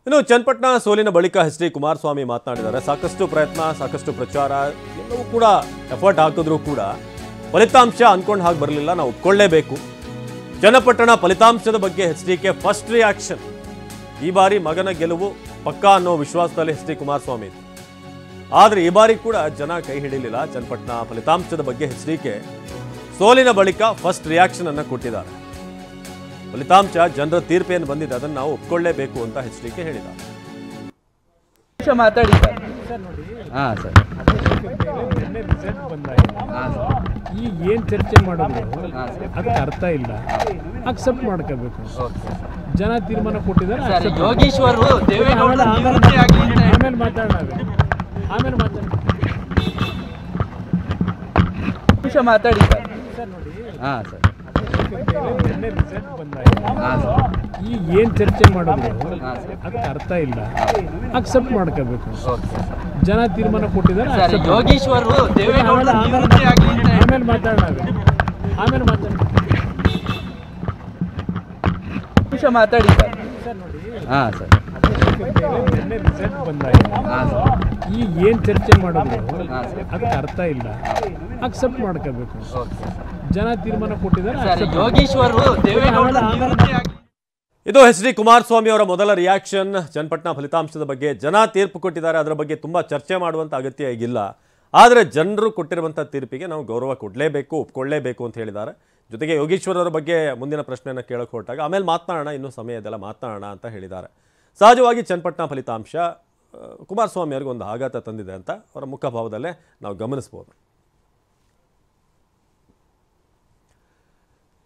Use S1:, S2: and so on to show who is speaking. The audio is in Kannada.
S1: ಇನ್ನು ಚನ್ನಪಟ್ಟಣ ಸೋಲಿನ ಬಳಿಕ ಎಚ್.ಡಿ. ಕುಮಾರಸ್ವಾಮಿ ಮಾತನಾಡಿದ್ದಾರೆ. ಸಾಕಷ್ಟು ಪ್ರಯತ್ನ, ಸಾಕಷ್ಟು ಪ್ರಚಾರ ಎಲ್ಲವೂ ಕೂಡ ಎಫರ್ಟ್ ಹಾಕಿದ್ರೂ ಕೂಡ ಫಲಿತಾಂಶ ಅನ್ಕೊಂಡ ಹಾಗೆ ಬರಲಿಲ್ಲ. ನಾವು ಒಪ್ಕೊಳ್ಳೇಬೇಕು. ಚನ್ನಪಟ್ಟಣ ಫಲಿತಾಂಶದ ಬಗ್ಗೆ ಎಚ್.ಡಿ.ಕೆ ಫಸ್ಟ್ ರಿಯಾಕ್ಷನ್. ಈ ಬಾರಿ ಮಗನ ಗೆಲುವು ಪಕ್ಕಾ ಅನ್ನೋ ವಿಶ್ವಾಸದಲ್ಲಿ ಎಚ್.ಡಿ. ಕುಮಾರಸ್ವಾಮಿ ಇತ್ತು. ಆದರೆ ಈ ಬಾರಿ ಕೂಡ ಜನ ಕೈ ಹಿಡಿಲಿಲ್ಲ. ಚನ್ನಪಟ್ಟಣ ಫಲಿತಾಂಶದ ಬಗ್ಗೆ ಎಚ್.ಡಿ.ಕೆ ಸೋಲಿನ ಬಳಿಕ ಫಸ್ಟ್ ರಿಯಾಕ್ಷನ್ ಅನ್ನು ಕೊಟ್ಟಿದ್ದಾರೆ. ಫಲಿತಾಂಶ ಜನರ ತೀರ್ಪೇನು ಬಂದಿದೆ ಅದನ್ನು ನಾವು ಒಪ್ಕೊಳ್ಳೇಬೇಕು ಅಂತ ಎಚ್.ಡಿ.ಕೆ ಹೇಳಿದ್ದಾರೆ.
S2: ಈಗ ಏನು ಚರ್ಚೆ ಮಾಡೋದು ಅದಕ್ಕೆ ಅರ್ಥ ಇಲ್ಲ. ಅಕ್ಸೆಪ್ಟ್ ಮಾಡ್ಕೋಬೇಕು. ಜನ ತೀರ್ಮಾನ ಕೊಟ್ಟಿದ್ದಾರೆ. ಆಮೇಲೆ ಮಾತಾಡೋಣ.
S3: ಮಾತಾಡಿ
S2: ಈಗ ಏನು ಚರ್ಚೆ ಮಾಡೋದು ಅದಕ್ಕೆ ಅರ್ಥ ಇಲ್ಲ. ಅಕ್ಸೆಪ್ಟ್ ಮಾಡ್ಕೋಬೇಕು. ಜನ ತೀರ್ಮಾನ ಕೊಟ್ಟಿದ್ದಾರೆ. ಆಮೇಲೆ ಮಾತಾಡೋಣ.
S3: ಮಾತಾಡಿ
S2: ಈಗ ಏನು ಚರ್ಚೆ ಮಾಡೋದು ಅದಕ್ಕೆ ಅರ್ಥ ಇಲ್ಲ. ಅಕ್ಸೆಪ್ಟ್ ಮಾಡ್ಕೋಬೇಕು. ಜನ ತೀರ್ಮಾನ ಕೊಟ್ಟಿದ್ದಾರೆ.
S1: ಇದು ಎಚ್.ಡಿ. ಕುಮಾರಸ್ವಾಮಿ ಅವರ ಮೊದಲ ರಿಯಾಕ್ಷನ್. ಚನ್ನಪಟ್ಟಣ ಫಲಿತಾಂಶದ ಬಗ್ಗೆ ಜನ ತೀರ್ಪು ಕೊಟ್ಟಿದ್ದಾರೆ. ಅದರ ಬಗ್ಗೆ ತುಂಬ ಚರ್ಚೆ ಮಾಡುವಂಥ ಅಗತ್ಯ ಈಗಿಲ್ಲ. ಆದರೆ ಜನರು ಕೊಟ್ಟಿರುವಂಥ ತೀರ್ಪಿಗೆ ನಾವು ಗೌರವ ಕೊಡಲೇಬೇಕು, ಒಪ್ಕೊಳ್ಳೇಬೇಕು ಅಂತ ಹೇಳಿದ್ದಾರೆ. ಜೊತೆಗೆ ಯೋಗೀಶ್ವರ್ ಅವರ ಬಗ್ಗೆ ಮುಂದಿನ ಪ್ರಶ್ನೆಯನ್ನು ಕೇಳಕ್ಕೆ ಹೊರಟಾಗ ಆಮೇಲೆ ಮಾತನಾಡೋಣ, ಇನ್ನೂ ಸಮಯ ಇದೆಲ್ಲ ಮಾತನಾಡೋಣ ಅಂತ ಹೇಳಿದ್ದಾರೆ. ಸಹಜವಾಗಿ ಚನ್ನಪಟ್ಟಣ ಫಲಿತಾಂಶ ಕುಮಾರಸ್ವಾಮಿ ಅವರಿಗೆ ಒಂದು ಆಘಾತ ತಂದಿದೆ ಅಂತ ಅವರ ಮುಖಭಾವದಲ್ಲೇ ನಾವು ಗಮನಿಸ್ಬೋದು.